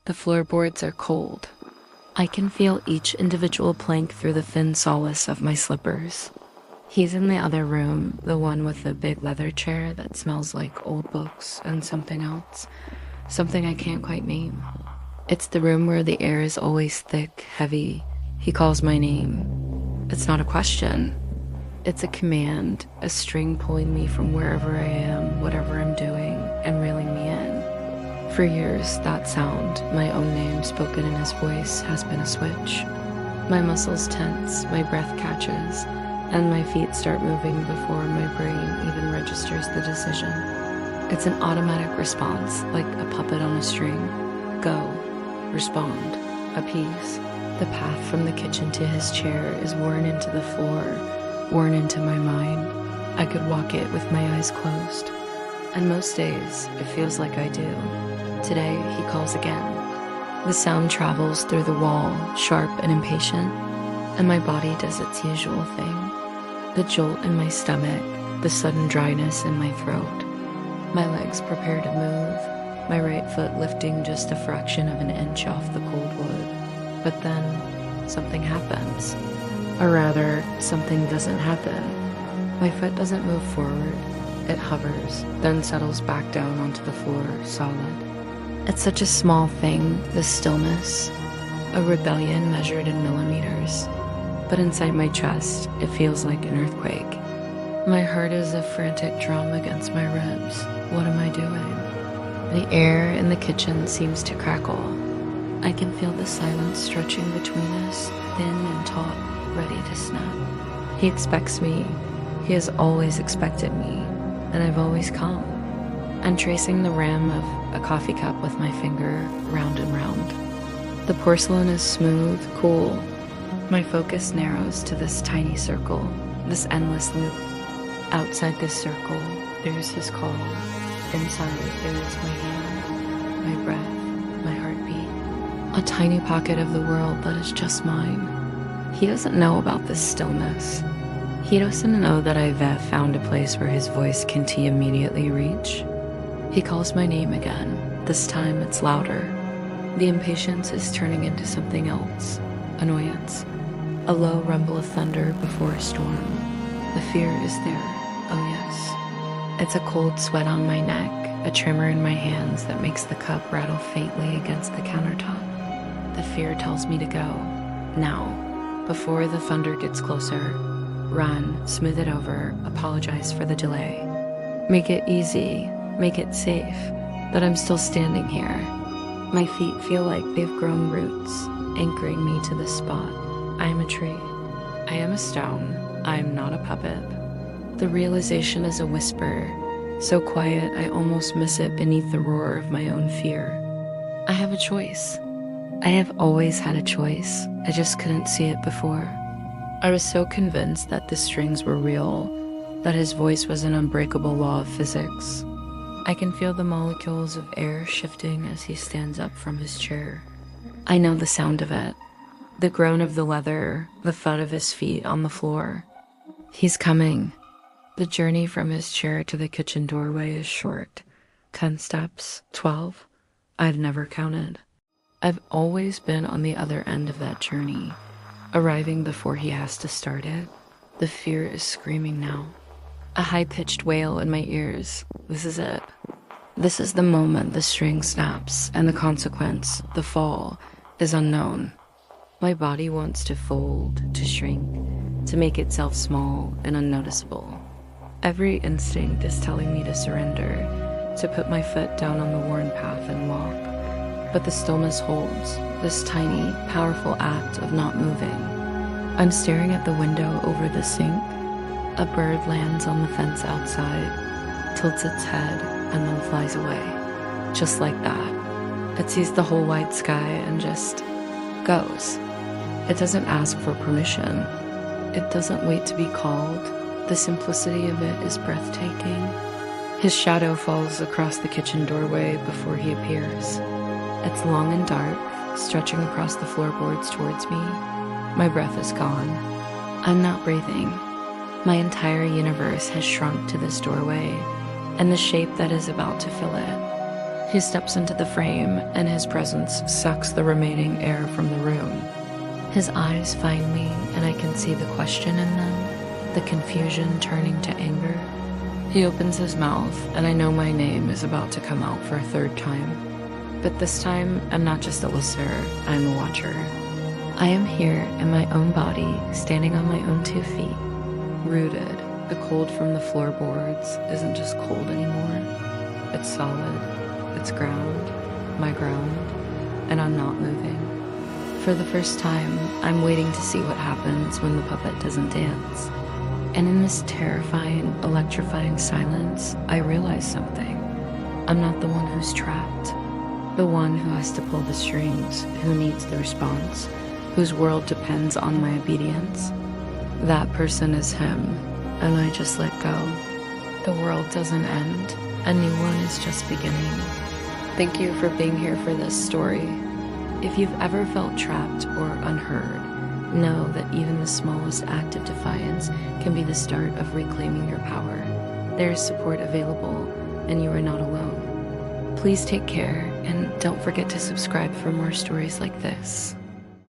The floorboards are cold. I can feel each individual plank through the thin solace of my slippers. He's in the other room, the one with the big leather chair that smells like old books and something else, something I can't quite name. It's the room where the air is always thick, heavy. He calls my name. It's not a question. It's a command, a string pulling me from wherever I am, whatever I'm doing, and reeling me in. For years, that sound, my own name spoken in his voice, has been a switch. My muscles tense, my breath catches, and my feet start moving before my brain even registers the decision. It's an automatic response, like a puppet on a string. Go. Respond. Appease. The path from the kitchen to his chair is worn into the floor, worn into my mind. I could walk it with my eyes closed. And most days, it feels like I do. Today, he calls again. The sound travels through the wall, sharp and impatient, and my body does its usual thing. The jolt in my stomach, the sudden dryness in my throat. My legs prepare to move, my right foot lifting just a fraction of an inch off the cold wood. But then, something happens. Or rather, something doesn't happen. My foot doesn't move forward. It hovers, then settles back down onto the floor, solid. It's such a small thing, this stillness. A rebellion measured in millimeters. But inside my chest, it feels like an earthquake. My heart is a frantic drum against my ribs. What am I doing? The air in the kitchen seems to crackle. I can feel the silence stretching between us, thin and taut, ready to snap. He expects me. He has always expected me, and I've always come. I'm tracing the rim of a coffee cup with my finger, round and round. The porcelain is smooth, cool. My focus narrows to this tiny circle, this endless loop. Outside this circle, there's his call. Inside, there is my hand, my breath, my heartbeat. A tiny pocket of the world that is just mine. He doesn't know about this stillness. He doesn't know that I've found a place where his voice can immediately reach. He calls my name again. This time it's louder. The impatience is turning into something else. Annoyance. A low rumble of thunder before a storm. The fear is there. Oh yes. It's a cold sweat on my neck, a tremor in my hands that makes the cup rattle faintly against the countertop. The fear tells me to go. Now. Before the thunder gets closer. Run, smooth it over, apologize for the delay. Make it easy, make it safe, but I'm still standing here. My feet feel like they've grown roots, anchoring me to this spot. I am a tree. I am a stone. I am not a puppet. The realization is a whisper, so quiet I almost miss it beneath the roar of my own fear. I have a choice. I have always had a choice. I just couldn't see it before. I was so convinced that the strings were real, that his voice was an unbreakable law of physics. I can feel the molecules of air shifting as he stands up from his chair. I know the sound of it. The groan of the leather, the thud of his feet on the floor. He's coming. The journey from his chair to the kitchen doorway is short. 10 steps, 12. I've never counted. I've always been on the other end of that journey. Arriving before he has to start it. The fear is screaming now. A high-pitched wail in my ears. This is it. This is the moment the string snaps, and the consequence, the fall, is unknown. My body wants to fold, to shrink, to make itself small and unnoticeable. Every instinct is telling me to surrender, to put my foot down on the worn path and walk. But the stillness holds, this tiny, powerful act of not moving. I'm staring at the window over the sink. A bird lands on the fence outside, tilts its head, and then flies away. Just like that. It sees the whole wide sky and just goes. It doesn't ask for permission. It doesn't wait to be called. The simplicity of it is breathtaking. His shadow falls across the kitchen doorway before he appears. It's long and dark, stretching across the floorboards towards me. My breath is gone. I'm not breathing. My entire universe has shrunk to this doorway and the shape that is about to fill it. He steps into the frame, and his presence sucks the remaining air from the room. His eyes find me, and I can see the question in them, the confusion turning to anger. He opens his mouth, and I know my name is about to come out for a third time. But this time, I'm not just a listener, I'm a watcher. I am here in my own body, standing on my own 2 feet, rooted. The cold from the floorboards isn't just cold anymore. It's solid, it's ground, my ground, and I'm not moving. For the first time, I'm waiting to see what happens when the puppet doesn't dance. And in this terrifying, electrifying silence, I realize something. I'm not the one who's trapped. The one who has to pull the strings, who needs the response, whose world depends on my obedience. That person is him, and I just let go. The world doesn't end. A new one is just beginning. Thank you for being here for this story. If you've ever felt trapped or unheard, know that even the smallest act of defiance can be the start of reclaiming your power. There is support available, and you are not alone. Please take care, and don't forget to subscribe for more stories like this.